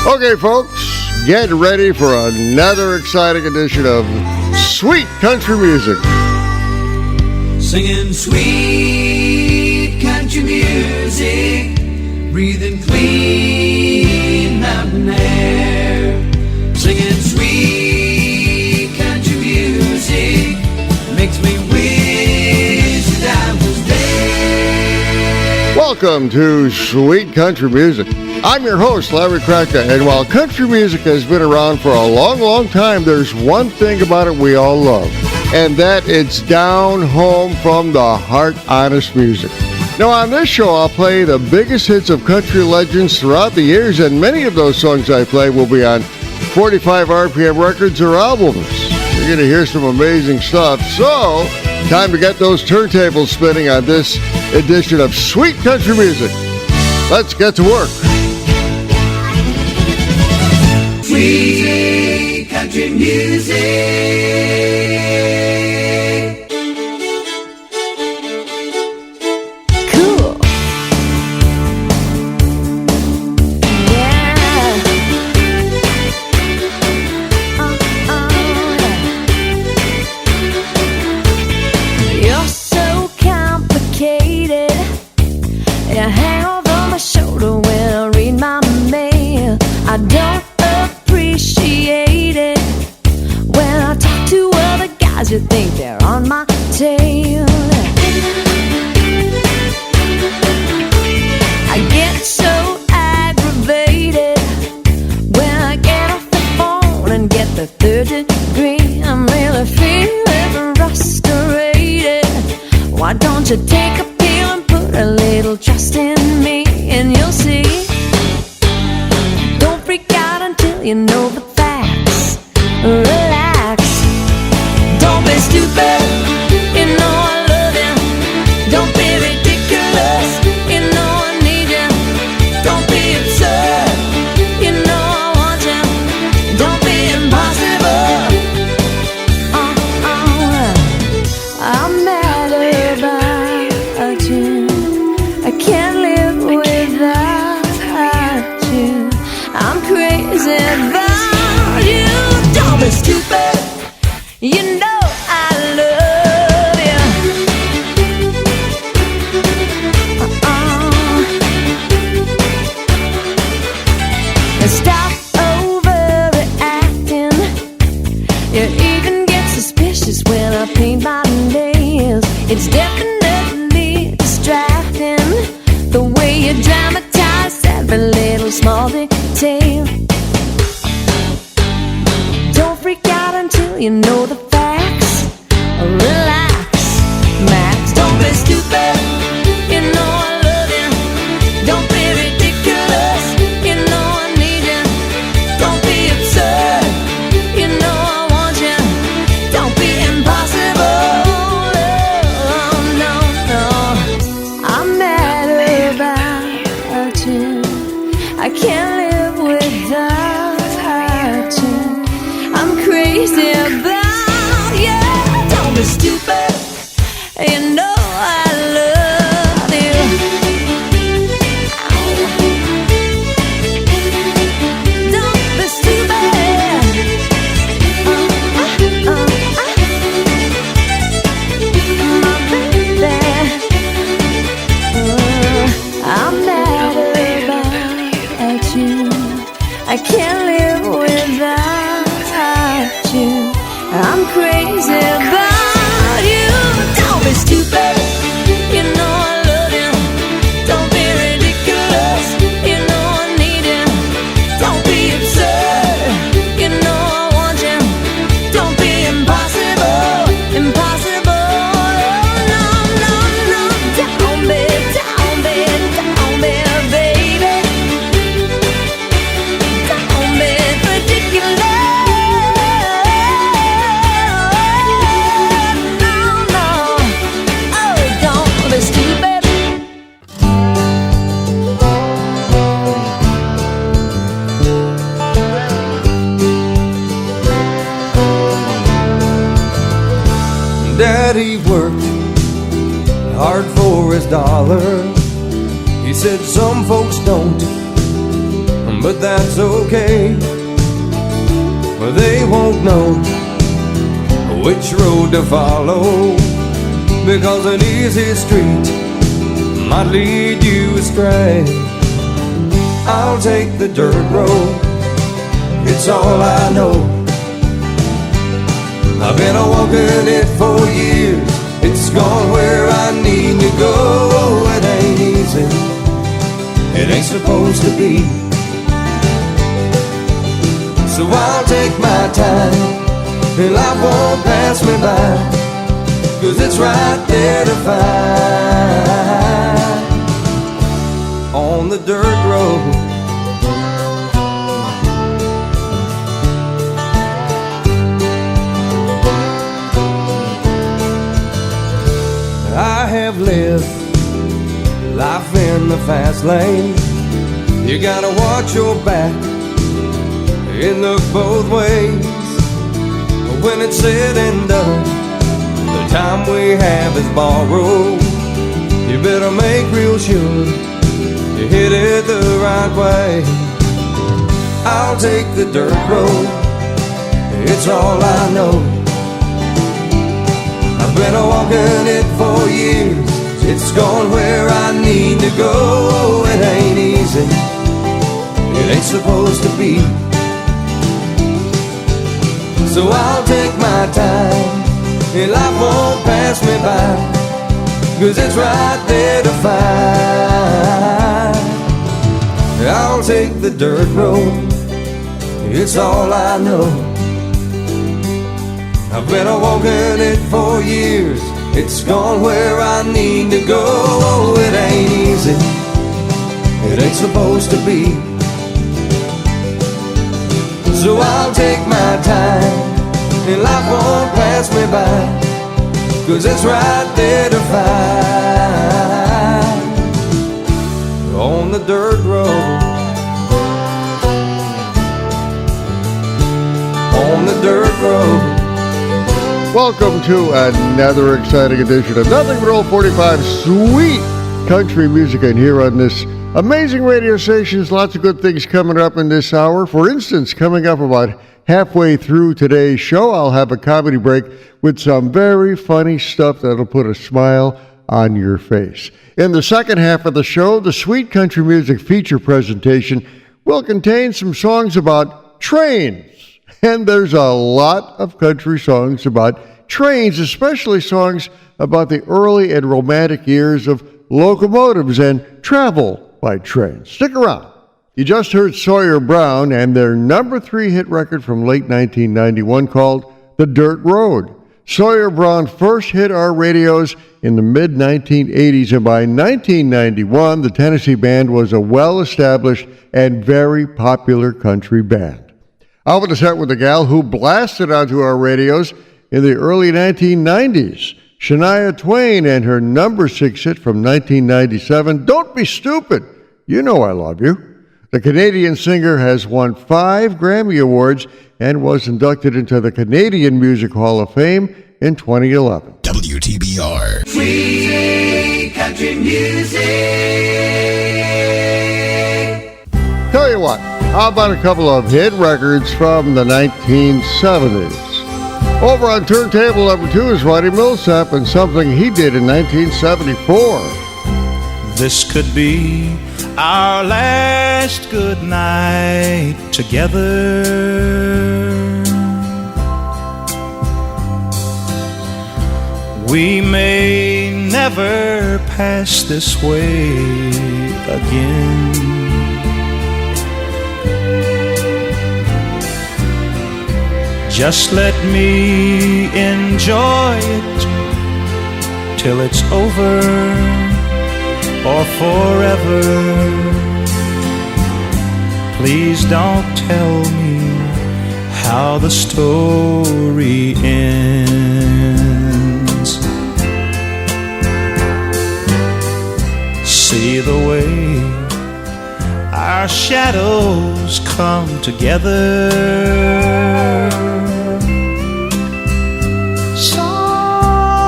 Okay, folks, get ready for another exciting edition of Sweet Country Music. Singing sweet country music, breathing clean mountain air. Singing sweet country music makes me wish that I was there. Welcome to Sweet Country Music. I'm your host, Larry Kratka, and while country music has been around for a long, long time, there's one thing about it we all love, and that it's down home from the heart, honest music. Now, on this show, I'll play the biggest hits of country legends throughout the years, and many of those songs I play will be on 45 RPM records or albums. You're going to hear some amazing stuff, so time to get those turntables spinning on this edition of Sweet Country Music. Let's get to work. Sweet country music. Cool. Yeah. You're so complicated. You hang over my shoulder when I read my mail. I don't appreciate it when I talk to other guys. You think they're on my tail. I get so aggravated when I get off the phone and get the third degree. I'm really feeling frustrated. Why don't you take a pill and put a little trust in me, and you'll see. Don't freak out until you know the facts. Relax. Don't be stupid. You know I love you. Don't be ridiculous. You know I need you. Don't be absurd. You know I want you. Don't be impossible. I'm mad about you. I can't live without you. I'm crazy about you. Don't be stupid. You know I love you. Stop overreacting. You even get suspicious when I paint my nails. It's definitely distracting the way you dramatize every little small detail. Don't freak out until you know the facts. Relax, Max. Don't be stupid. You know I love you. Don't be ridiculous. You know I need you. Don't be absurd. You know I want you. Don't be impossible. Oh, no, no. I'm mad about you. I can't live without you. I'm crazy about you. Don't be stupid. You know I love you. Don't be stupid. My baby. I'm mad about you. I can't live without you. I'm crazy about you. Don't be stupid. You know I love you. Don't be ridiculous. You know I need you. Don't be absurd. You know I want you. Don't be impossible. Impossible. Oh, no, no, no. Don't be, baby. Don't be ridiculous. Daddy worked hard for his dollar. He said some folks don't, but that's okay. Well, they won't know which road to follow, because an easy street might lead you astray. I'll take the dirt road, it's all I know. I've been a-walking it for years, it's gone where I need to go. It ain't easy, it ain't supposed to be. So I'll take my time, and life won't pass me by, 'cause it's right there to find on the dirt road. I have lived life in the fast lane. You gotta watch your back and look both ways. When it's said and done, the time we have is borrowed. You better make real sure you hit it the right way. I'll take the dirt road, it's all I know. I've been a-walking it for years, it's gone where I need to go. It ain't easy, it ain't supposed to be. So I'll take my time, and life won't pass me by, 'cause it's right there to find. I'll take the dirt road, it's all I know. I've been a-walking it for years, it's gone where I need to go. It ain't easy, it ain't supposed to be. So I'll take my time, and life won't pass me by, 'cause it's right there to find on the dirt road. On the dirt road. Welcome to another exciting edition of Nothing But Old 45 Sweet Country Music, and here on this amazing radio stations, lots of good things coming up in this hour. For instance, coming up about halfway through today's show, I'll have a comedy break with some very funny stuff that'll put a smile on your face. In the second half of the show, the Sweet Country Music feature presentation will contain some songs about trains. And there's a lot of country songs about trains, especially songs about the early and romantic years of locomotives and travel by train. Stick around. You just heard Sawyer Brown and their number 3 hit record from late 1991 called The Dirt Road. Sawyer Brown first hit our radios in the mid-1980s, and by 1991, the Tennessee Band was a well-established and very popular country band. I want to start with a gal who blasted onto our radios in the early 1990s. Shania Twain and her number 6 hit from 1997, Don't Be Stupid, You Know I Love You. The Canadian singer has won 5 Grammy Awards and was inducted into the Canadian Music Hall of Fame in 2011. WTBR. Sweet country music. Tell you what, how about a couple of hit records from the 1970s? Over on turntable number 2 is Roddy Millsap and something he did in 1974. This could be our last good night together. We may never pass this way again. Just let me enjoy it till it's over or forever. Please don't tell me how the story ends. See the way our shadows come together, softer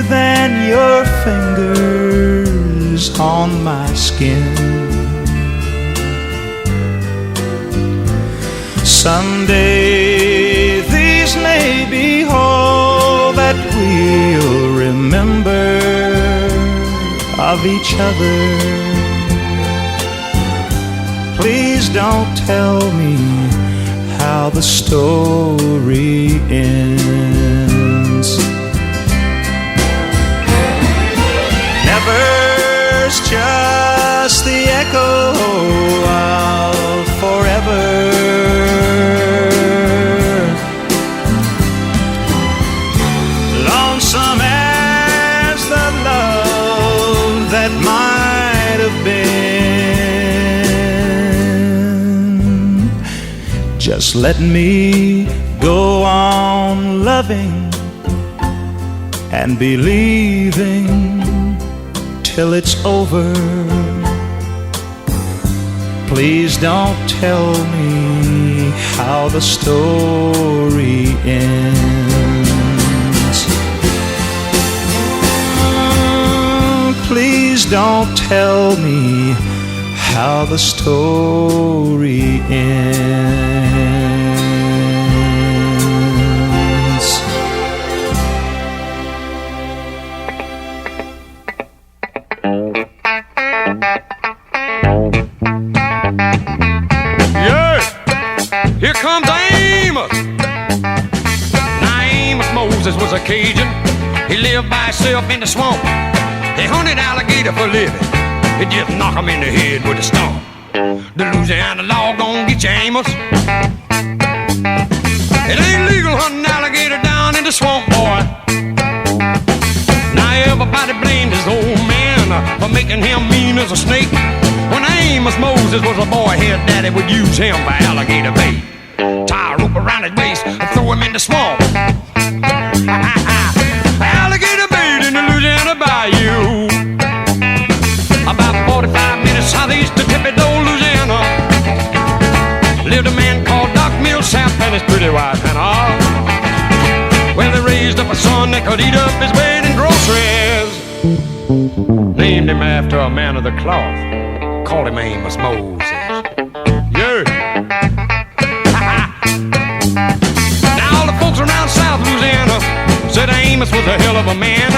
than your fingers on my skin. Someday these may be all that we'll remember of each other. Please don't tell me how the story ends. Never's just the echo of forever. Lonesome as the love that might have been. Just let me go on loving and believing till it's over. Please don't tell me how the story ends. Please don't tell me how the story ends. Yeah, here comes Amos. Now Amos Moses was a Cajun. He lived by himself in the swamp. He hunted alligator for a living. He just knock him in the head with a stump. The Louisiana law gon' get you, Amos. It ain't legal hunting alligator down in the swamp, boy. Now everybody blamed his old man for making him mean as a snake. When Amos Moses was a boy, his daddy would use him for alligator bait. Tie a rope around his waist and throw him in the swamp. Alligator bait in the Louisiana bayou. About 45 minutes southeast of Thibodaux, Louisiana, lived a man called Doc Millsap and his pretty wife Hannah. Well, they raised up a son that could eat up his weight in groceries. Named him after a man of the cloth. Called him Amos Moses. Yeah. Now all the folks around South Louisiana said Amos was a hell of a man.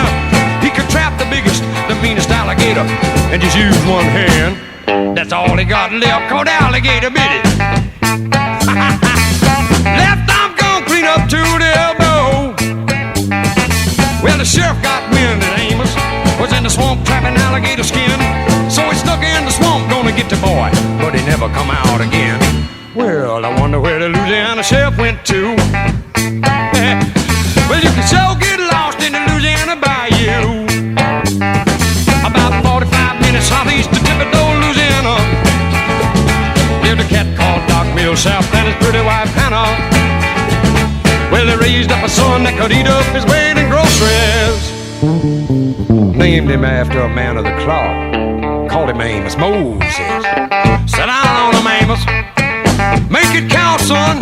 He could trap the biggest, the meanest alligator and just use one hand. That's all he got left, called alligator bit it. Left arm gone clean up to the elbow. Well, the sheriff got wind that Amos was in the swamp trapping alligator skin. So he stuck in the swamp, gonna get the boy, but he never come out again. Well, I wonder where the Louisiana sheriff went to. Well, you can so get lost in the Louisiana bayou. About 45 minutes southeast of Thibodaux, Louisiana, lived a cat called Doc Millsap and his pretty wife Hannah. Well, they raised up a son that could eat up his weight in groceries. Named him after a man of the cloth. Called him Amos Moses. Sit down on him, Amos. Make it count, son.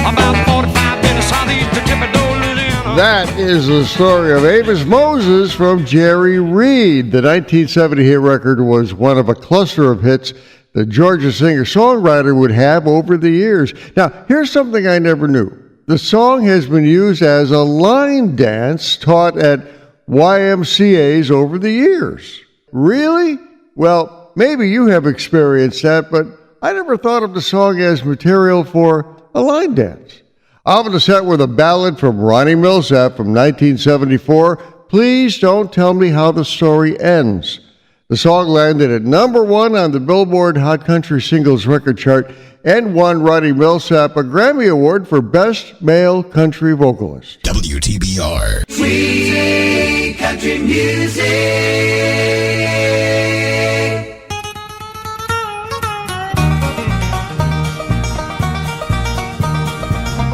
About 45 minutes southeast of Thibodaux, Louisiana. That is the story of Amos Moses from Jerry Reed. The 1970 hit record was one of a cluster of hits the Georgia singer-songwriter would have over the years. Now, here's something I never knew. The song has been used as a line dance taught at YMCAs over the years. Really? Well, maybe you have experienced that, but I never thought of the song as material for a line dance. Off the set with a ballad from Ronnie Millsap from 1974, Please Don't Tell Me How the Story Ends. The song landed at number 1 on the Billboard Hot Country Singles record chart and won Ronnie Millsap a Grammy Award for Best Male Country Vocalist. WTBR. Free country music.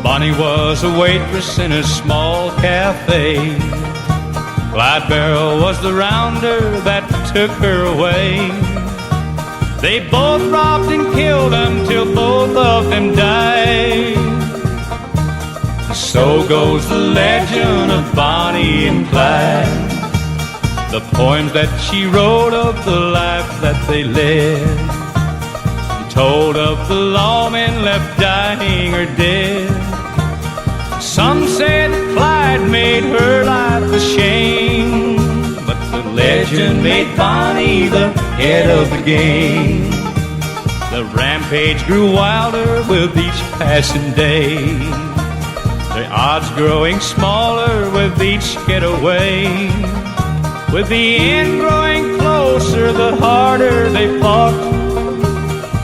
Bonnie was a waitress in a small cafe. Clyde Barrow was the rounder that took her away. They both robbed and killed until both of them died. So goes the legend of Bonnie and Clyde, the poems that she wrote of the life that they led. told of the lawmen left dying or dead. Some said Clyde made her life a shame, but the legend made Bonnie the head of the game. The rampage grew wilder with each passing day, the odds growing smaller with each getaway. With the end growing closer, the harder they fought.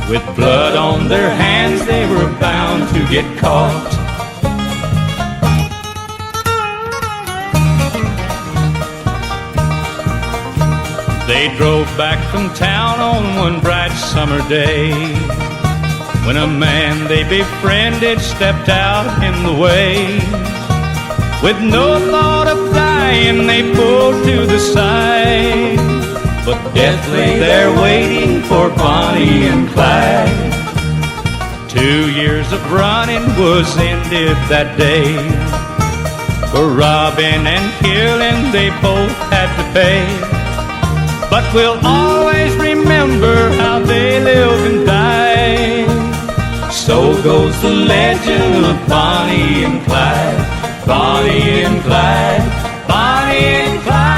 With blood on their hands, they were bound to get caught. They drove back from town on one bright summer day, when a man they befriended stepped out in the way. With no thought of flying, they pulled to the side, but death lay there waiting for Bonnie and Clyde. 2 years of running was ended that day. For robbing and killing they both had to pay, but we'll always remember how they lived and died. So goes the legend of Bonnie and Clyde. Bonnie and Clyde, Bonnie and Clyde.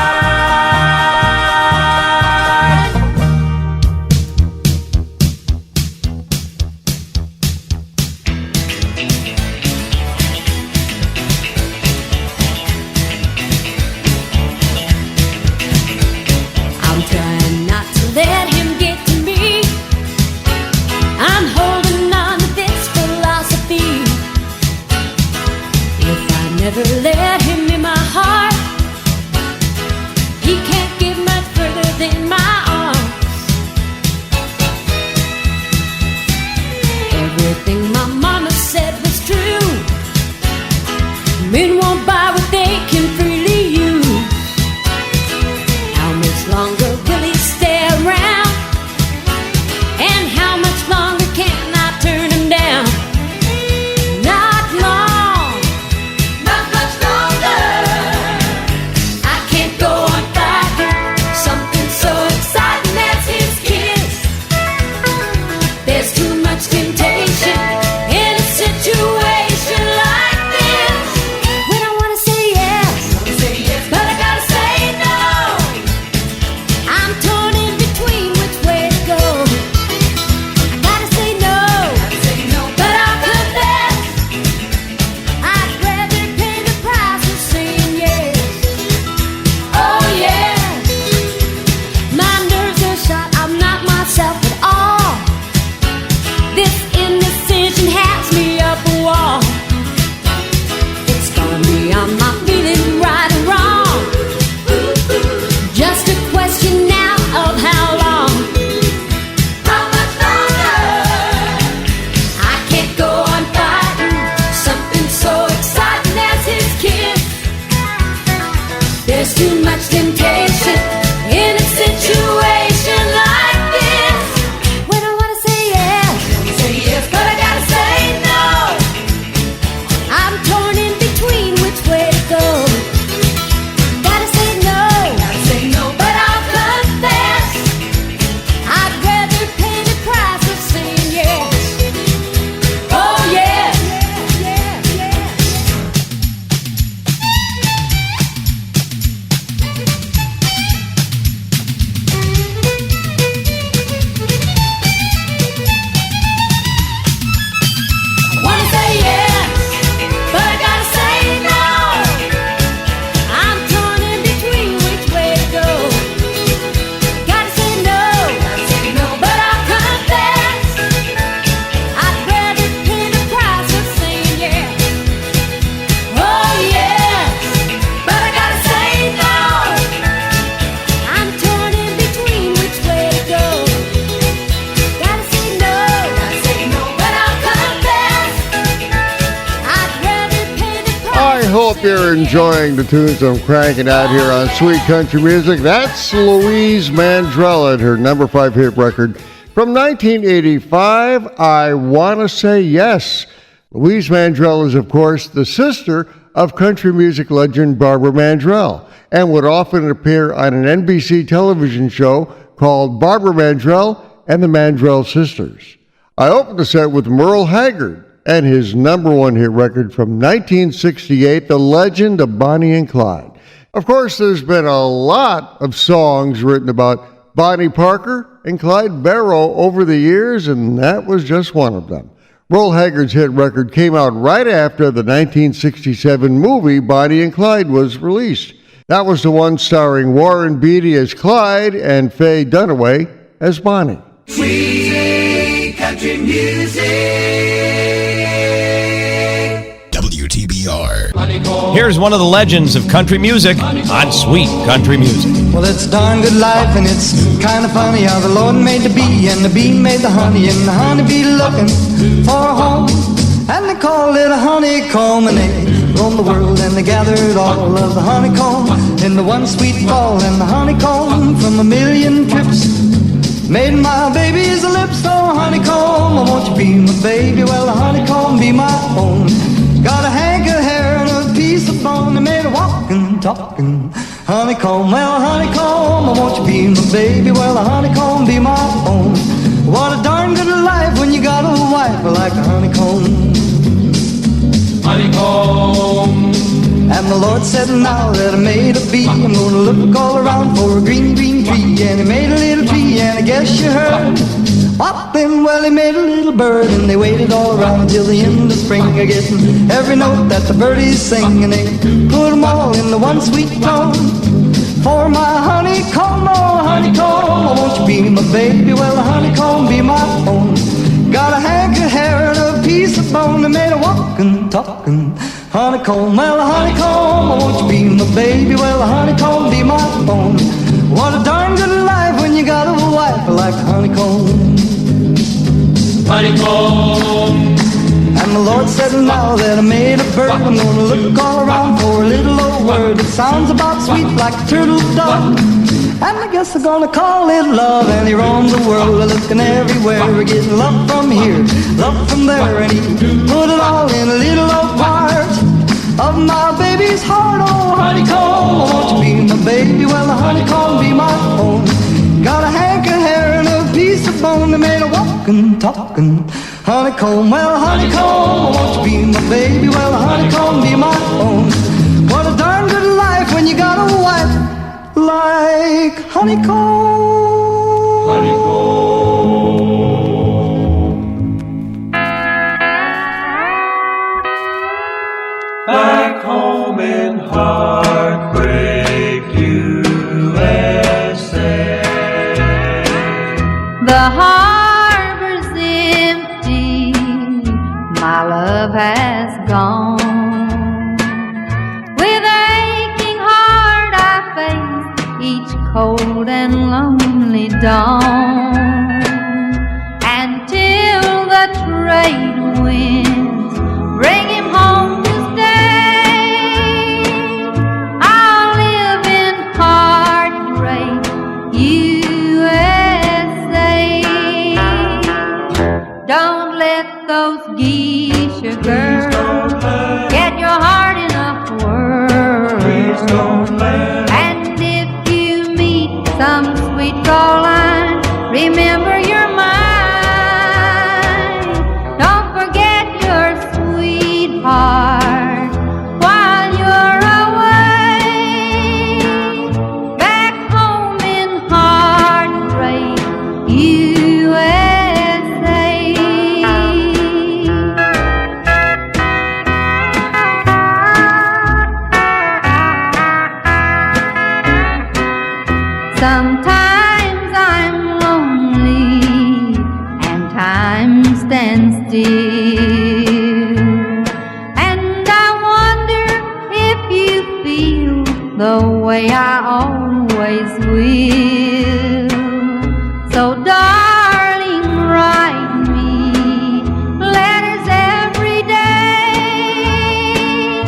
I'm trying not to let him get to me. I'm holding on to this philosophy. If I never let him in my heart, he can't get much further than my arms. Everything my mama said was true. Men won't buy what they can freely use. How much longer will he stay around? And how much longer can I turn him down? Not long, not much longer. I can't go on fighting something so exciting as his kiss. There's too much temptation in a situation like this. When I wanna say yes, but I gotta say no. I'm torn in between which way to go. I gotta say no, but I'll confess, I'd rather pay the price of saying yes. Oh yeah, my nerves are shot, I'm not myself at all. This indecision has me up a wall. It's scarred me, I'm not feeling right or wrong. Just a question now of how long. How much longer? I can't go on fighting something so exciting as his kiss. There's too much temptation in a situation like this. When I wanna say yes, but I gotta say no. I'm torn in between which way to go. Gotta say no, but I'll confess, I'd rather pay the price of saying yes. Oh yeah. I wanna say yes, but I gotta say no. I'm torn in between which way to go. Gotta say no, but I'll confess, I'd rather pay the price of saying yes. Oh yes, but I gotta say no. I'm torn in between which way to go. Gotta say no, but I'll confess, I'd rather pay the price. I hope you're enjoying the tunes I'm cranking out here on Sweet Country Music. That's Louise Mandrell and her number 5 hit record from 1985, I Wanna Say Yes. Louise Mandrell is, of course, the sister of country music legend Barbara Mandrell, and would often appear on an NBC television show called Barbara Mandrell and the Mandrell Sisters. I opened the set with Merle Haggard and his number one hit record from 1968, The Legend of Bonnie and Clyde. Of course, there's been a lot of songs written about Bonnie Parker and Clyde Barrow over the years, and that was just one of them. Merle Haggard's hit record came out right after the 1967 movie Bonnie and Clyde was released. That was the one starring Warren Beatty as Clyde and Faye Dunaway as Bonnie. Sweet country music. WTBR. Here's one of the legends of country music on Sweet Country Music. Well, it's a darn good life, and it's kind of funny how the Lord made the bee, and the bee made the honey, and the honeybee looking for a home. And they called it a honeycomb, and they roamed the world, and they gathered all of the honeycomb in the one sweet fall, and the honeycomb from a million trips made my baby's lips. Oh, honeycomb, oh, won't you be my baby? Well, the honeycomb be my own. Got a hank of hair and a piece of bone, they made a walking, talking honeycomb. Well, honeycomb, oh, won't you be my baby? Well, the honeycomb be my own. What a darn good life when you got a wife like a honeycomb. Honeycomb. And the Lord said, now that I made a bee, I'm gonna look all around for a green, green tree. And he made a little tree, and I guess you heard poppin', well, he made a little bird, and they waited all around until the end of spring, getting every note that the birdies sing, and they put them all in the one sweet tone. For my honeycomb, oh, honeycomb, oh, won't you be my baby? Well, the honeycomb be my own. Got a hank of hair and a piece of bone, they made a walking, talking honeycomb. Well, the honeycomb, oh, won't you be my baby? Well, the honeycomb be my own. What a darn good life when you got a wife like a honeycomb. Honeycomb. And the Lord said, now that I made a bird, I'm gonna look all around for a little old word that sounds about sweet like a turtle dove. And I guess they're gonna call it love. And he roamed the world looking everywhere, getting love from here, love from there, and he put it all in a little old part of my baby's heart. Oh, honeycomb, won't you be my baby? Well, the honeycomb be my own. Got a hank of hair and a piece of bone, they made a walking, talking honeycomb. Well, honeycomb, won't you be my baby? Well, the honeycomb be my own. What a darn good life when you got a wife like honeycomb. Honeycomb. Back home in Heartbreak, USA. The harbor's empty, my love has gone. With aching heart I face each cold and lonely dawn, until the trade winds bring him home to stay. I'll live in heartbreak, USA. Don't let those geisha girls get your heart in a whirl. And if you meet some sweet Caroline, remember you're mine. Don't forget your sweetheart while you're away. Back home in Heartbreak, USA. Sometimes I'm lonely and time stands still, and I wonder if you feel the way I always will. So darling, write me letters every day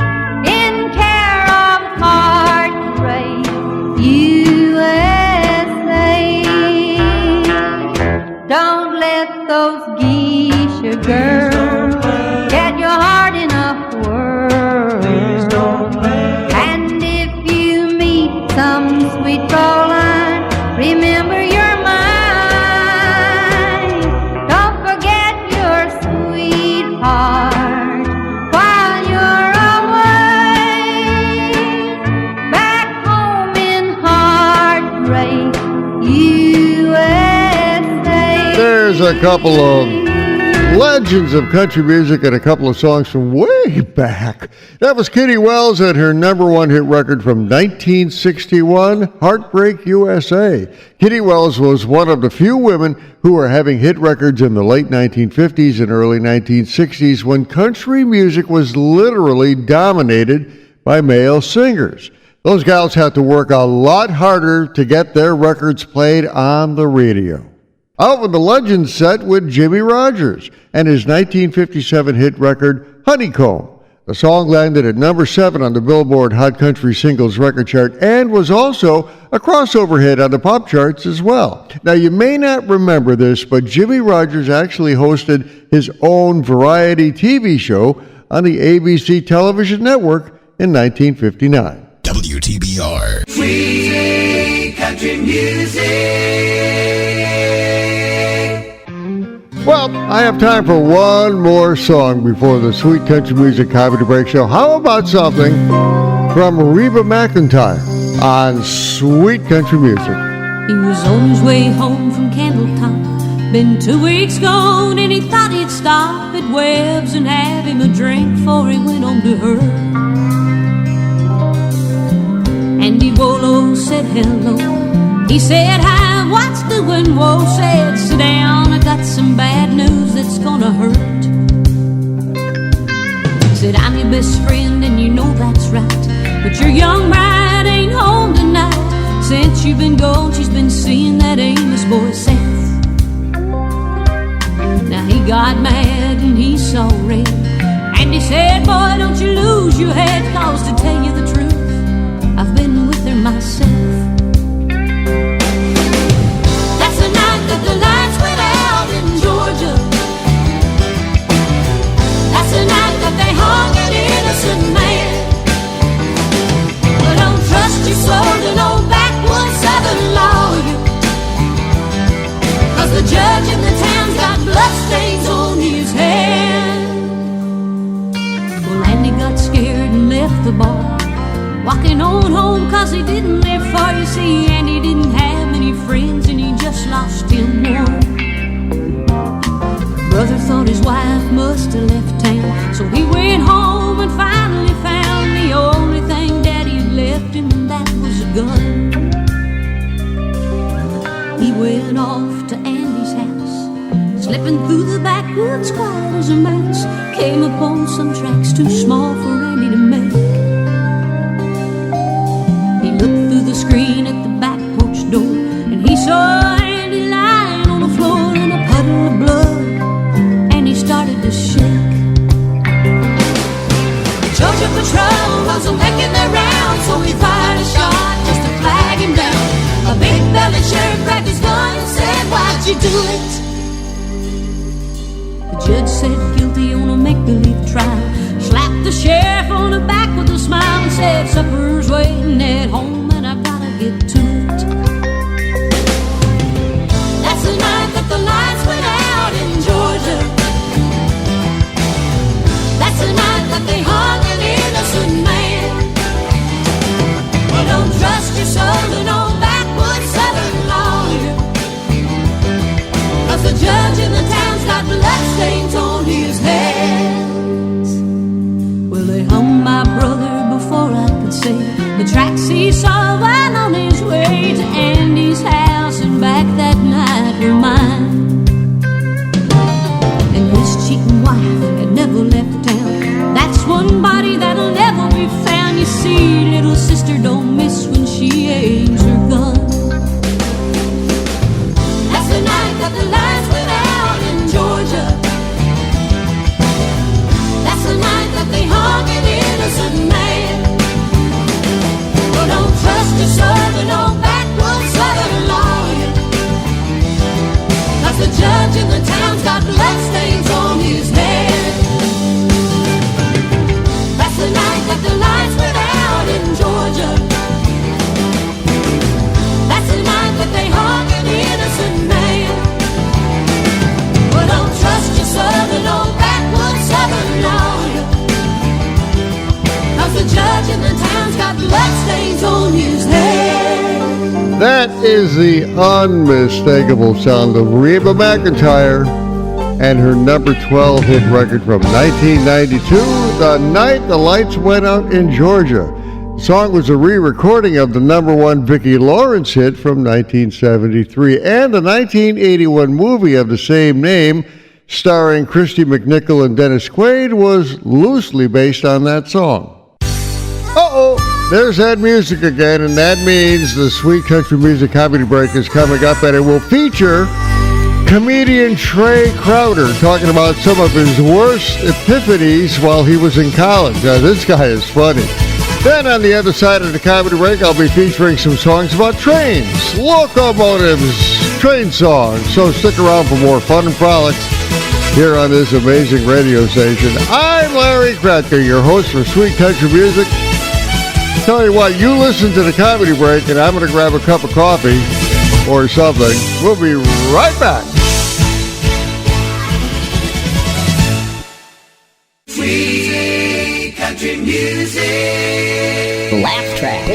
in care of Heartbreak, USA. Don't let those geisha girls get your heart in a whirl. And if you meet a couple of legends of country music and a couple of songs from way back. That was Kitty Wells and her number one hit record from 1961, Heartbreak USA. Kitty Wells was one of the few women who were having hit records in the late 1950s and early 1960s when country music was literally dominated by male singers. Those gals had to work a lot harder to get their records played on the radio. Out with the legend set with Jimmy Rogers and his 1957 hit record, Honeycomb. The song landed at number 7 on the Billboard Hot Country Singles record chart and was also a crossover hit on the pop charts as well. Now, you may not remember this, but Jimmy Rogers actually hosted his own variety TV show on the ABC television network in 1959. WTBR. Sweet country music. Well, I have time for one more song before the Sweet Country Music Comedy Break Show. How about something from Reba McEntire on Sweet Country Music? He was on his way home from Candletop. Been 2 weeks gone and he thought he'd stop at Webb's and have him a drink before he went on to her. Andy Wolo said hello. He said hi, what's doing? Whoa, said sit down, I got some bad news that's gonna hurt. Said I'm your best friend and you know that's right, but your young bride ain't home tonight. Since you've been gone, she's been seeing that Amos boy Seth. Now he got mad and he saw red, and he said, boy, don't you lose your head, cause to tell you the truth, I've been with her myself. That's the night that the lights went out in Georgia. That's the night that they hung an innocent man. Well, don't trust your soul to no backwoods southern lawyer, cause the judge in the town's got bloodstains on his hand. Well, Andy got scared and left the bar, walking on home cause he didn't live far. You see, and he didn't have many friends and he just lost him one. Brother thought his wife must have left town, so he went home and finally found the only thing Daddy had left him, and that was a gun. He went off to Andy's house, slipping through the backwoods quiet as a mouse. Came upon some tracks too small for Andy to make. Looked through the screen at the back porch door, and he saw Andy lying on the floor in a puddle of blood, and he started to shake. The Georgia patrol was making their rounds, so he fired a shot just to flag him down. A big-bellied sheriff grabbed his gun and said, why'd you do it? The judge said guilty on a make-believe trial, slapped the sheriff on the back with a smile and said, supper's waiting at home and I gotta get to it. That's the night that the lights went out in Georgia. That's the night that they hung an innocent man. Well, don't trust your soul to no backwoods southern lawyer, cause the judge in the town's got bloodstains on his hands. Well, they hung my brother before I could say the tracks he saw while on his way to Andy's house and back that night were mine. And his cheating wife had never left town. That's one body that'll never be found. You see, little sister don't miss when she aims her gun. That's the night that the lights went out in Georgia. That's the night that they hung an innocent man. Well, don't trust is the unmistakable sound of Reba McEntire and her number 12 hit record from 1992, The Night the Lights Went Out in Georgia. The song was a re-recording of the number one Vicki Lawrence hit from 1973, and the 1981 movie of the same name, starring Christy McNichol and Dennis Quaid, was loosely based on that song. Uh-oh, there's that music again, and that means the Sweet Country Music Comedy Break is coming up, and it will feature comedian Trey Crowder talking about some of his worst epiphanies while he was in college. Now, this guy is funny. Then on the other side of the comedy break, I'll be featuring some songs about trains, locomotives, train songs. So stick around for more fun and frolic here on this amazing radio station. I'm Larry Kratka, your host for Sweet Country Music. Tell you what, you listen to the comedy break, and I'm going to grab a cup of coffee or something. We'll be right back. Sweet country music. Laugh track.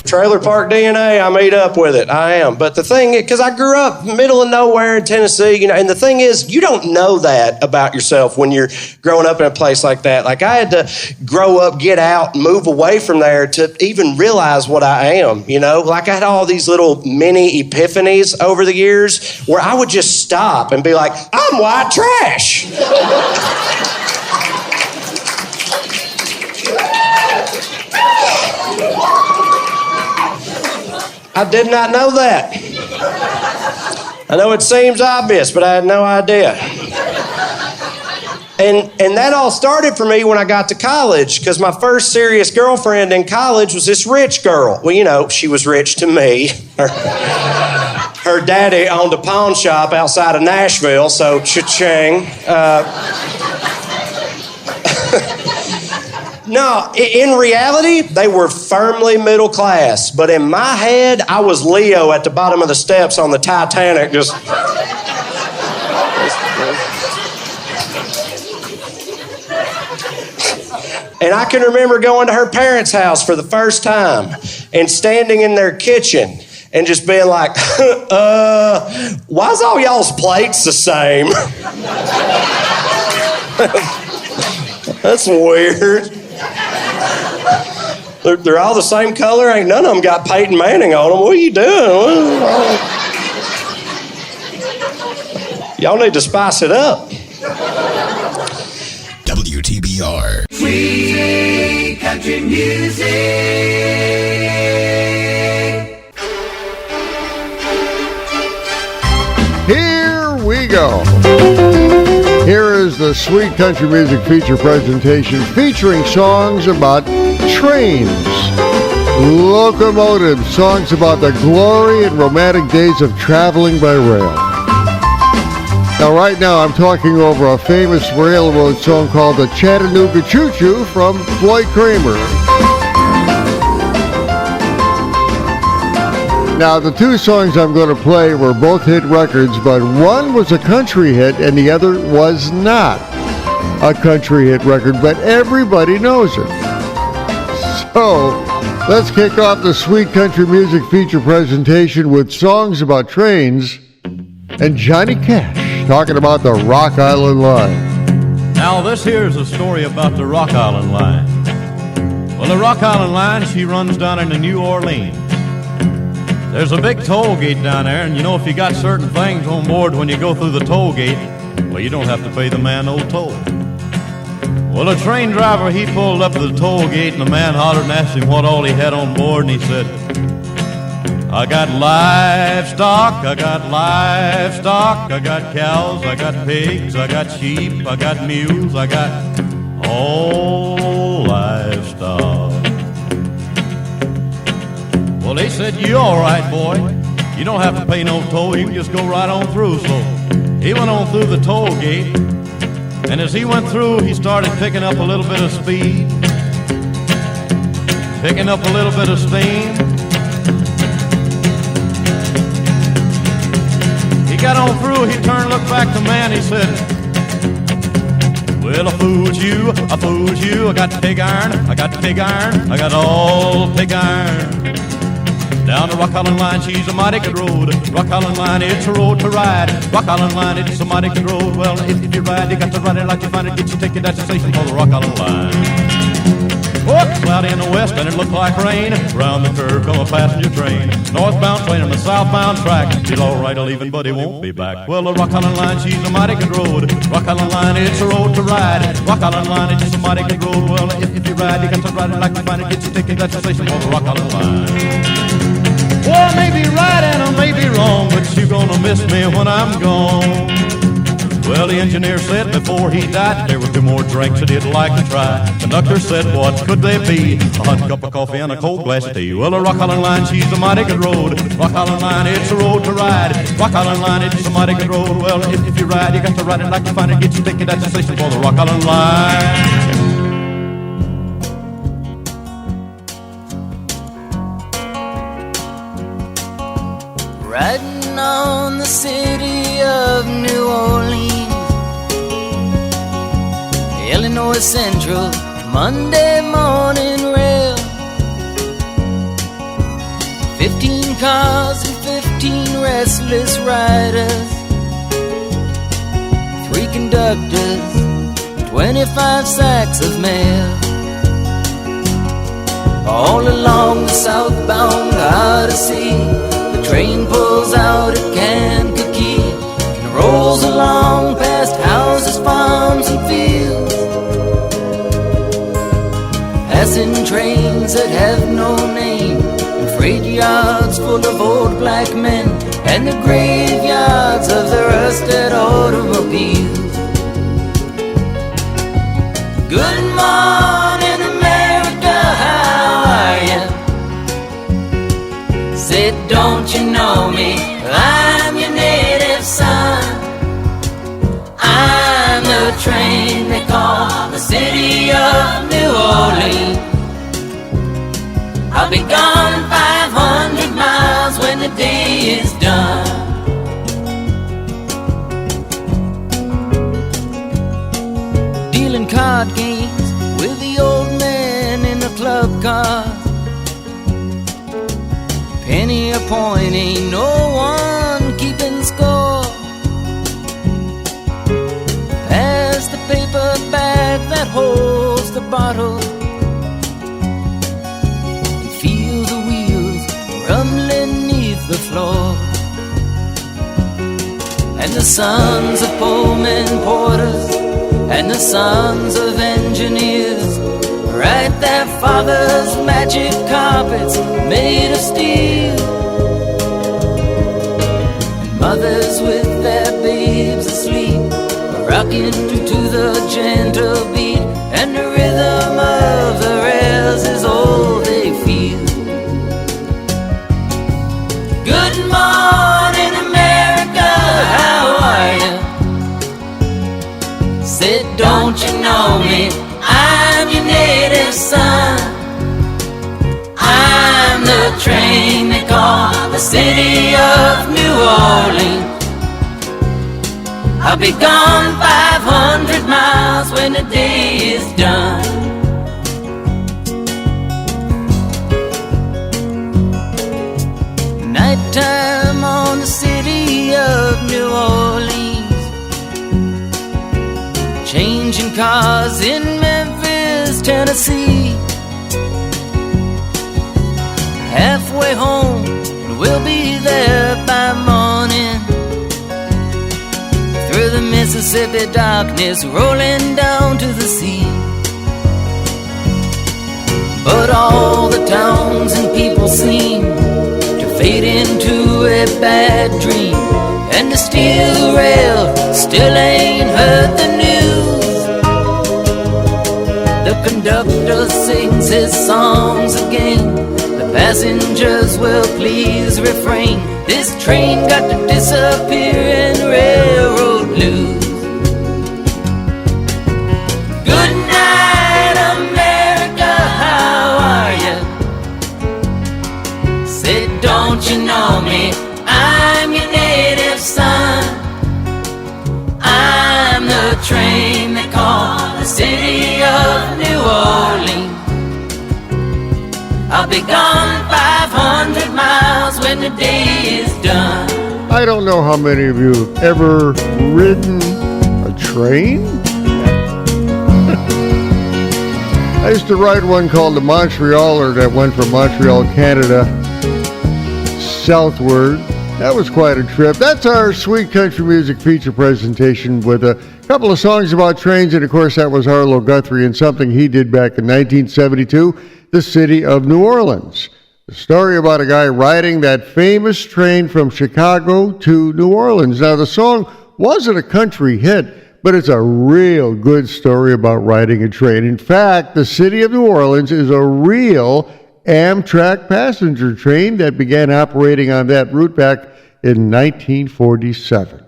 Trailer park DNA, I made up with it. I am. But the thing, because I grew up middle of nowhere in Tennessee, you know, and the thing is, you don't know that about yourself when you're growing up in a place like that. Like, I had to grow up, get out, move away from there to even realize what I am, you know? Like, I had all these little mini epiphanies over the years where I would just stop and be like, I'm white trash. I did not know that. I know it seems obvious, but I had no idea. And that all started for me when I got to college, because my first serious girlfriend in college was this rich girl. Well, you know, she was rich to me. Her daddy owned a pawn shop outside of Nashville, so cha-ching. No, in reality, they were firmly middle class. But in my head, I was Leo at the bottom of the steps on the Titanic, just... And I can remember going to her parents' house for the first time and standing in their kitchen and just being like, why's all y'all's plates the same? That's weird. They're all the same color. Ain't none of them got Peyton Manning on them. What are you doing? Y'all need to spice it up. WTBR. Sweet country music. Here we go. Here is the Sweet Country Music feature presentation featuring songs about trains, locomotives, songs about the glory and romantic days of traveling by rail. Now, right now, I'm talking over a famous railroad song called the Chattanooga Choo Choo from Floyd Kramer. Now, the two songs I'm going to play were both hit records, but one was a country hit and the other was not a country hit record, but everybody knows it. So, let's kick off the Sweet Country Music feature presentation with songs about trains and Johnny Cash talking about the Rock Island Line. Now this here's a story about the Rock Island Line. Well, the Rock Island Line, she runs down into New Orleans. There's a big toll gate down there, and you know, if you got certain things on board when you go through the toll gate, well, you don't have to pay the man no toll. Well, the train driver, he pulled up to the toll gate, and the man hollered and asked him what all he had on board, and he said, I got livestock, I got livestock, I got cows, I got pigs, I got sheep, I got mules, I got all livestock. Well, they said, you all right, boy. You don't have to pay no toll, you can just go right on through. So he went on through the toll gate, and as he went through, he started picking up a little bit of speed, picking up a little bit of steam. He got on through, he turned, looked back to man, he said, well, I fooled you, I got pig iron, I got pig iron, I got all pig iron. Down the Rock Island Line, she's a mighty good road. Rock Island Line, it's a road to ride. Rock Island Line, it's a mighty good road. Well, if you ride, you got to ride it like you find it. Get your ticket at the station for the Rock Island Line. Oh, it's cloudy in the west and it looked like rain. Round the curve come a passenger train. Northbound train on the southbound track. He's all right, leaving, but he won't be back. Well, the Rock Island Line, she's a mighty good road. Rock Island Line, it's a road to ride. Rock Island Line, it's a mighty good road. Well, if you ride, you got to ride it like you find it. Get your ticket at the station for the Rock Island Line. Well, I may be right and I may be wrong, but you're gonna miss me when I'm gone. Well, the engineer said before he died there were 2 more drinks that he'd like to try. Conductor said, what could they be? A hot cup of coffee and a cold glass of tea. Well, the Rock Island Line, she's a mighty good road. Rock Island Line, it's a road to ride. Rock Island Line, it's a mighty good road. Well, if you ride, you got to ride it like you find it. Get your ticket at the station for the Rock Island Line. Riding on the city of New Orleans, Illinois Central, Monday morning rail. 15 cars and 15 restless riders, 3 conductors, 25 sacks of mail. All along the southbound Odyssey, the train pulls out at Kankakee and rolls along past houses, farms, and fields, passing trains that have no name, and freight yards full of old black men, and the graveyards of the rusted automobiles. Good morning, America, how are you? Said, don't you know me? I'm your native son. I'm the train they call the city of New Orleans. I'll be gone 500 miles when the day is done. Dealing card games with the old man in the club car. Penny a point, ain't no one keeping score. Pass the paper bag that holds the bottle, and feel the wheels rumbling neath the floor. And the sons of Pullman porters and the sons of engineers ride their father's magic carpets made of steel. And mothers with their babes asleep are rocking to the gentle beat, and the rhythm of the rails is all they feel. Good morning, America, how are you? Said, don't you know me? I'm your native son. I'm the train they call the city of New Orleans. I'll be gone 500 miles when the day is done. Nighttime on the city of New Orleans, changing cars in Memphis, Tennessee. Halfway home, and we'll be there by morning. Through the Mississippi darkness, rolling down to the sea. But all the towns and people seem to fade into a bad dream, and the steel rail still ain't heard the news. The conductor sings his songs again, the passengers will please refrain. This train got to disappear in railroad blues. Good night, America, how are you? Said, don't you know me? I'm your native son. I'm the train they call the city of New Orleans. I'll be gone 500 miles when the day is done. I don't know how many of you have ever ridden a train. I used to ride one called the Montrealer that went from Montreal, Canada, southward. That was quite a trip. That's our Sweet Country Music feature presentation with a couple of songs about trains, and of course that was Harlow Guthrie and something he did back in 1972, the city of New Orleans. The story about a guy riding that famous train from Chicago to New Orleans. Now the song wasn't a country hit, but it's a real good story about riding a train. In fact, the city of New Orleans is a real Amtrak passenger train that began operating on that route back in 1947.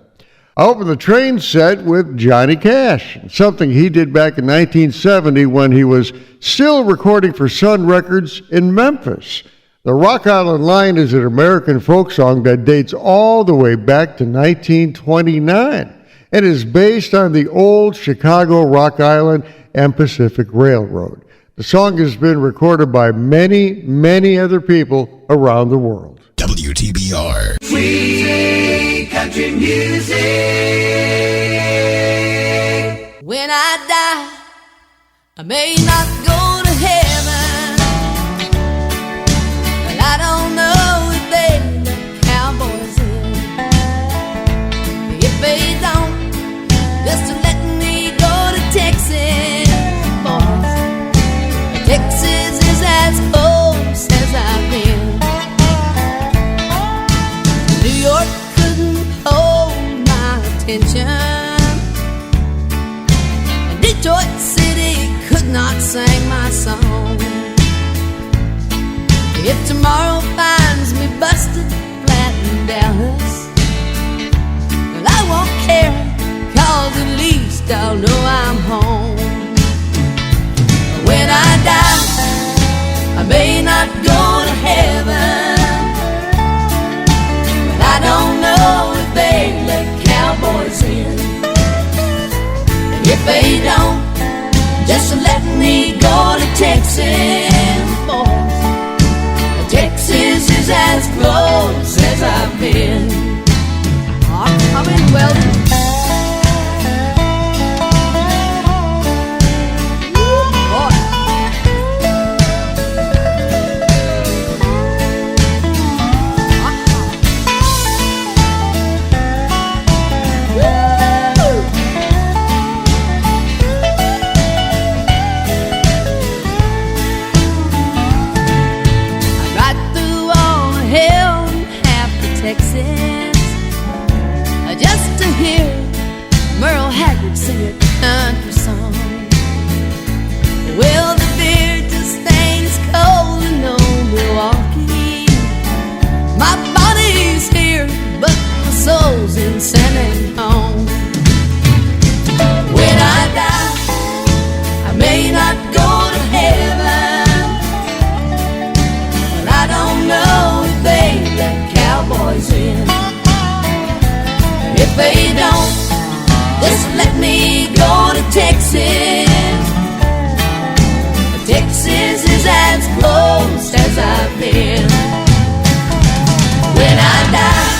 I opened the train set with Johnny Cash, something he did back in 1970 when he was still recording for Sun Records in Memphis. The Rock Island Line is an American folk song that dates all the way back to 1929 and is based on the old Chicago, Rock Island, and Pacific Railroad. The song has been recorded by many, many other people around the world. WTBR. Sweet country music. When I die, I may not go to heaven, but I don't know if they let cowboys in. If they don't, just to let me go to Texas, boys. Texas is as close as I've been. New York couldn't hold my attention, and Detroit City could not sing my song. If tomorrow finds me busted flat in Dallas, well, I won't care, 'cause at least I'll know I'm home. When I die, I may not go to heaven, but I don't know if they let cowboys in. And if they don't, just let me go to Texas, boys. Texas is as close as I've been. I'm in Weldon. Texas, just to hear Merle Haggard sing a country song. Well, the beer just stains cold in old Milwaukee. My body's here, but my soul's in San Antonio. When I die, I may not go to heaven, but I don't know if they let cowboys in. If they don't, just let me go to Texas. Texas is as close as I've been. When I die,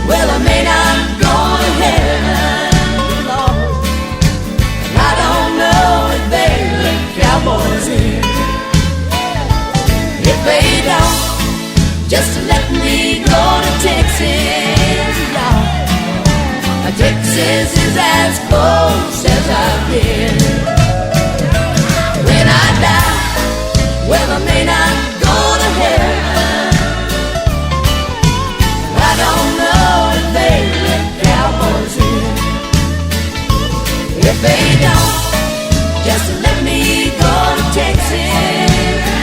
well, I may not go to heaven, Lord, and I don't know if they let cowboys in. If they don't, just let me go to Texas, Lord. Texas is as close as I've been. When I die, well, I may not go to heaven, I don't know if they let cowboys in. If they don't, just let me go to Texas,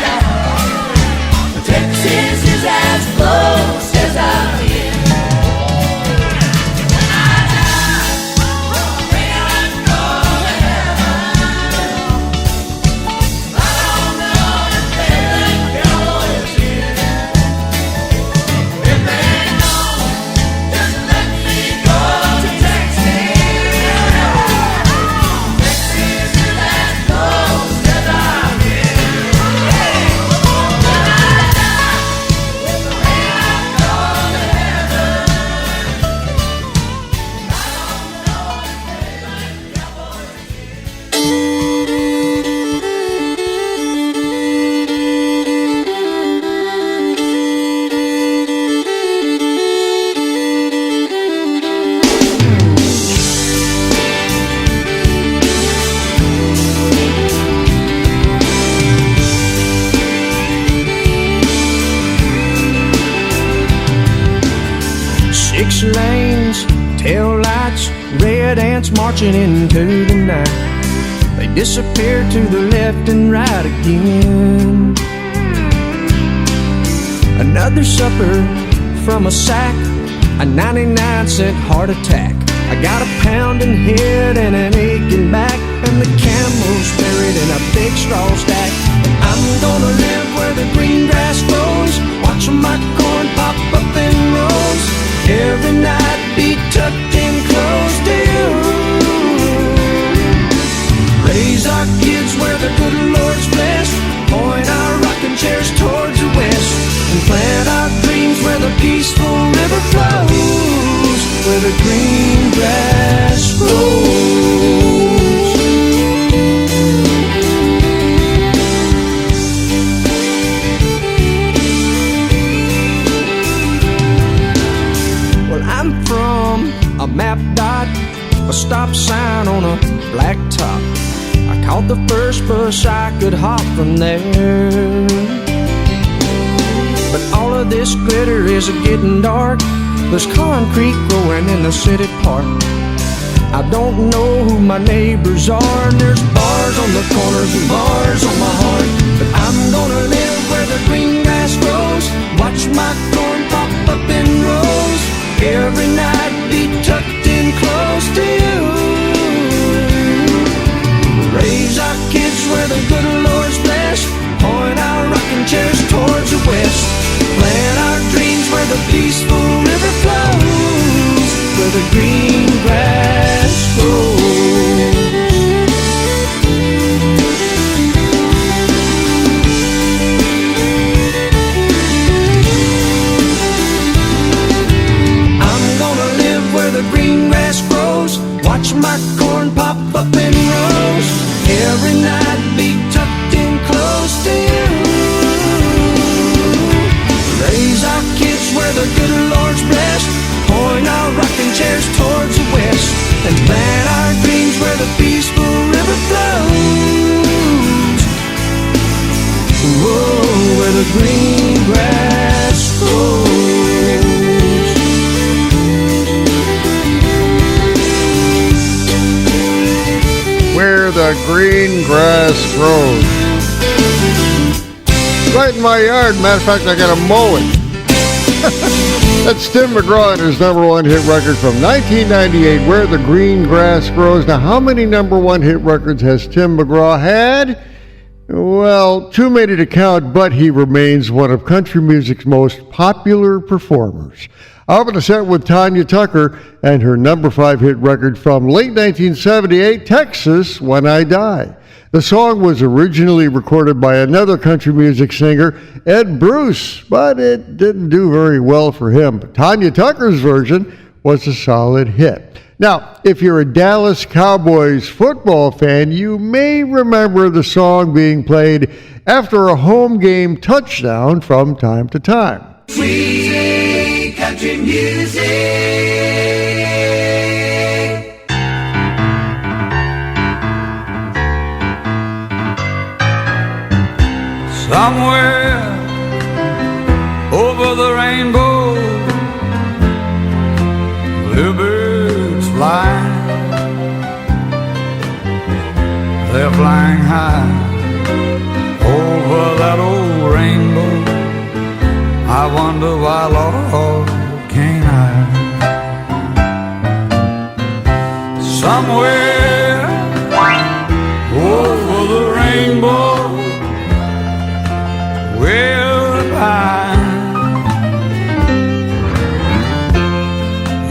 Lord. Texas is as close as I've been. marching into the night. They disappeared to the left and right again. Another supper from a sack, a 99-cent heart attack. I got a pounding head and an aching back, and the camel's buried in a big straw stack. And I'm gonna live where the green grass grows, watching my corn pop up in rows. Every night be tucked in close to you. Raise our kids where the good Lord's blessed, point our rocking chairs towards the west, and plant our dreams where the peaceful river flows, where the green grass grows. Well, I'm from a map dot, a stop sign on a black top. I caught the first bus I could hop from there. But all of this glitter is getting dark. There's concrete growing in the city park. I don't know who my neighbors are, and there's bars on the corners and bars on my heart. But I'm gonna live where the green grass grows, watch my corn pop up in rows. Every night be tucked in close to you. Raise our kids where the good Lord's blessed, point our rocking chairs towards the west, plant our dreams where the peaceful river flows, where the green grass grows. I'm gonna live where the green grass grows, watch my corn pop up in rows. Every night be tucked in close to you. Raise our kids where the good Lord's blessed, point our rocking chairs towards the west, and plant our dreams where the peaceful river flows. Whoa, where the green grass grows. Where the green grass grows. Right in my yard. Matter of fact, I got to mow it. That's Tim McGraw and his number one hit record from 1998, Where the Green Grass Grows. Now, how many number one hit records has Tim McGraw had? Well, too many to count, but he remains one of country music's most popular performers. I opened a set with Tanya Tucker and her number 5 hit record from late 1978, Texas, When I Die. The song was originally recorded by another country music singer, Ed Bruce, but it didn't do very well for him. But Tanya Tucker's version was a solid hit. Now, if you're a Dallas Cowboys football fan, you may remember the song being played after a home game touchdown from time to time. Sweet country music. Somewhere over the rainbow, bluebirds fly. They're flying high over that old rainbow. I wonder why, Lord, can't I? Somewhere over the rainbow, well,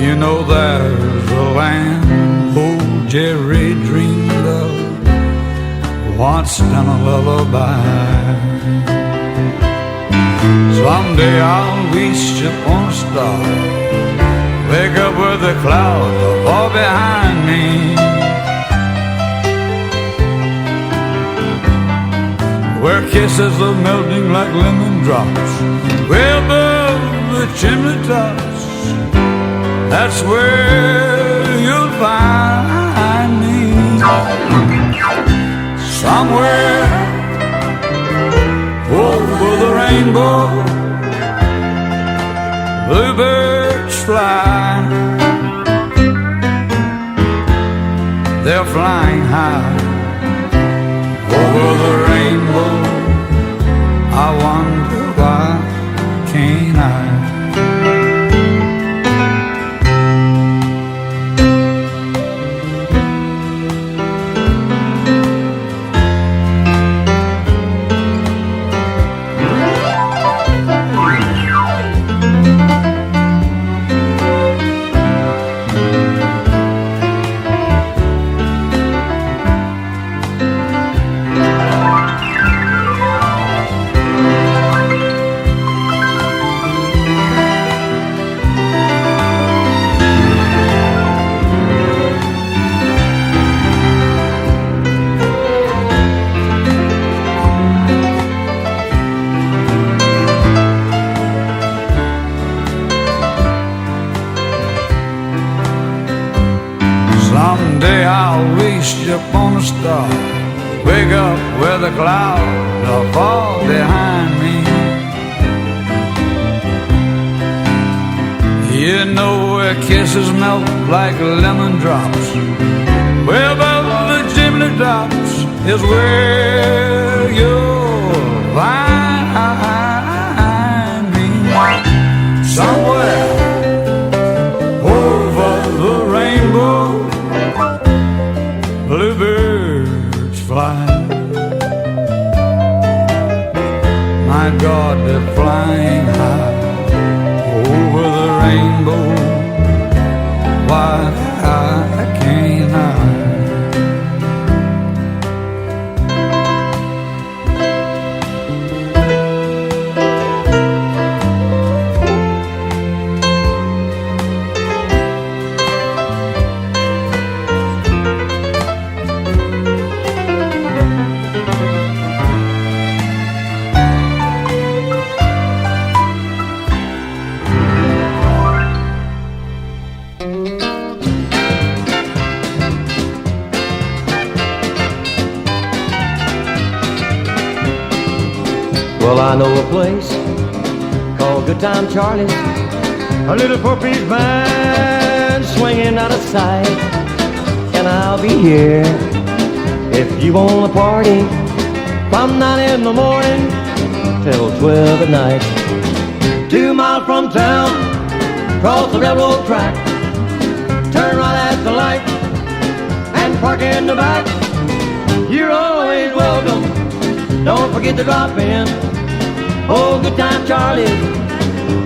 you know there's a land old Jerry dreamed of, once in a lullaby. Someday I'll reach upon a star, wake up with the clouds fall behind me, where kisses are melting like lemon drops, way above the chimney tops. That's where you'll find me. Somewhere over the rainbow, bluebirds fly. they're flying high over the rainbow. I wonder why can't I? Someday I'll wish upon a star, wake up where the clouds are far behind me. You know where kisses melt like lemon drops, where above the chimney tops is where you'll find me. Somewhere over the rainbow, bluebirds fly. My God, they're flying high over the rainbow. Why can't I? Well, I know a place called Good Time Charlie's, a little four-piece band swinging out of sight. And I'll be here if you want to party from 9 in the morning till 12 at night. 2 miles from town, cross the railroad track, turn right at the light and park in the back. You're always welcome, don't forget to drop in. Oh, Good Time Charlie,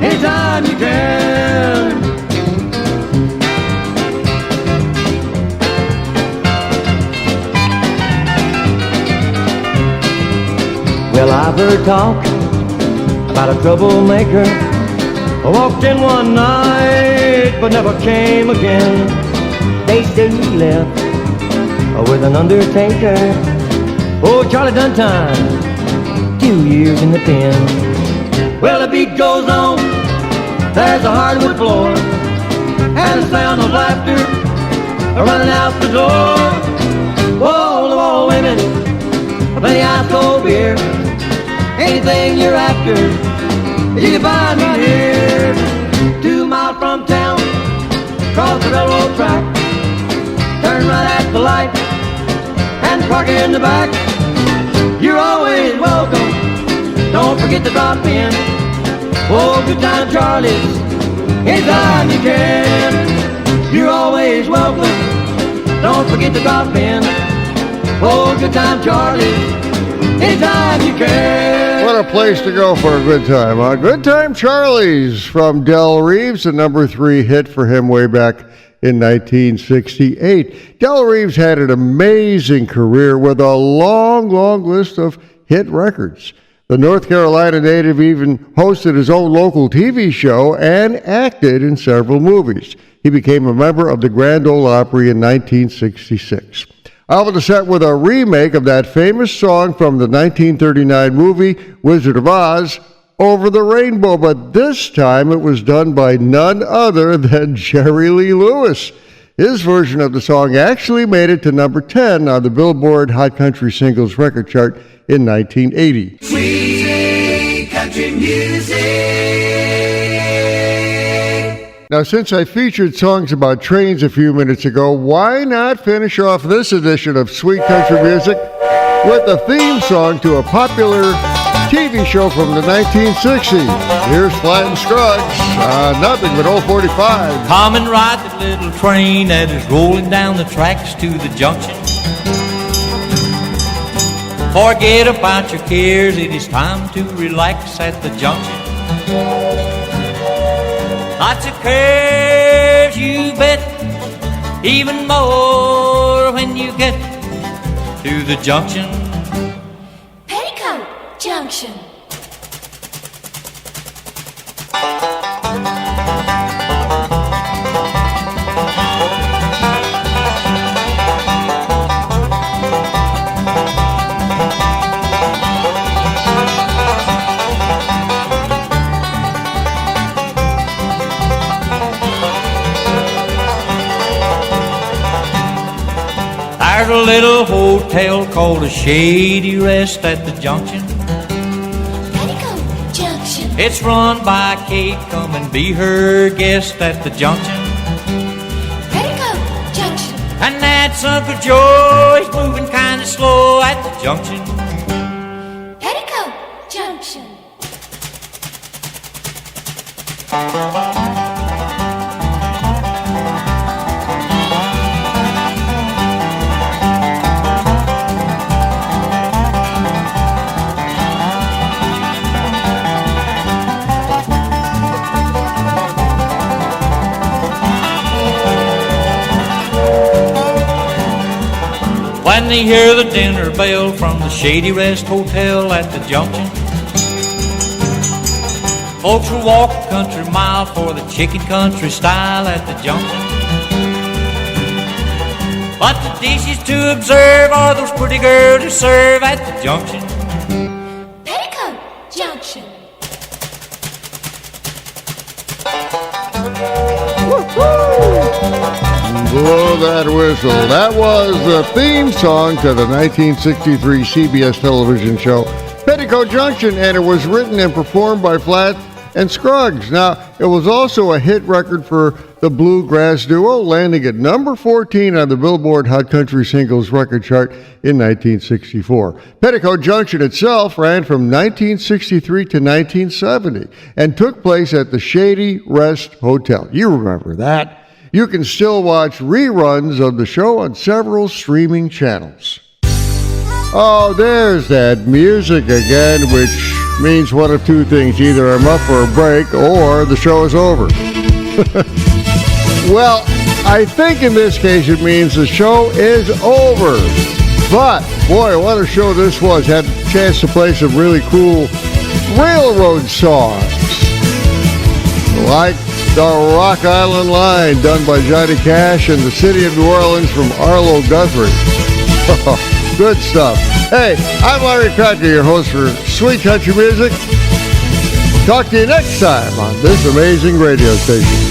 anytime you can. Well, I've heard talk about a troublemaker who walked in one night but never came again. They say he left with an undertaker. Oh, Charlie done time, 2 years in the pen. Well, the beat goes on, there's a hardwood floor, and the sound of laughter running out the door. Wall-to-wall women, plenty ice cold beer, anything you're after, you can find me here. 2 miles from town, cross the railroad track, turn right at the light, and park in the back. You're always welcome, don't forget to drop in. Oh, Good Time Charlie's, anytime you can. You're always welcome, don't forget to drop in. Oh, Good Time Charlie's, anytime you can. What a place to go for a good time, huh? Good Time Charlie's from Del Reeves, a number 3 hit for him way back in 1968. Del Reeves had an amazing career with a long list of hit records. The North Carolina native even hosted his own local TV show and acted in several movies. He became a member of the Grand Ole Opry in 1966. I'll have a set with a remake of that famous song from the 1939 movie Wizard of Oz, Over the Rainbow, but this time it was done by none other than Jerry Lee Lewis. His version of the song actually made it to number 10 on the Billboard Hot Country Singles record chart in 1980. Sweet country music. Now, since I featured songs about trains a few minutes ago, why not finish off this edition of Sweet Country Music with a theme song to a popular TV show from the 1960s. Here's Flat and Scruggs, nothing but 045. Come and ride the little train that is rolling down the tracks to the junction. Forget about your cares, it is time to relax at the junction. Lots of curves, you bet, even more when you get to the junction. Petticoat Junction. There's a little hotel called a Shady Rest at the junction. Petticoat Junction. It's run by Kate, come and be her guest at the junction. Petticoat Junction. And that's Uncle Joe's moving kind of slow at the junction. Petticoat Junction. When they hear the dinner bell from the Shady Rest Hotel at the junction, folks will walk a country mile for the chicken country style at the junction. But the dishes to observe are those pretty girls who serve at the junction. Petticoat Junction. Blow that whistle. That was the theme song to the 1963 CBS television show Petticoat Junction, and it was written and performed by Flat and Scruggs. Now, it was also a hit record for the bluegrass duo, landing at number 14 on the Billboard Hot Country Singles record chart in 1964. Petticoat Junction itself ran from 1963 to 1970 and took place at the Shady Rest Hotel. You remember that. You can still watch reruns of the show on several streaming channels. Oh, there's that music again, which means one of two things. Either I'm up for a break or the show is over. Well, I think in this case it means the show is over. But, boy, what a show this was. Had a chance to play some really cool railroad songs. Like the Rock Island Line, done by Johnny Cash, and the City of New Orleans from Arlo Guthrie. Good stuff. Hey, I'm Larry Kratka, your host for Sweet Country Music. Talk to you next time on this amazing radio station.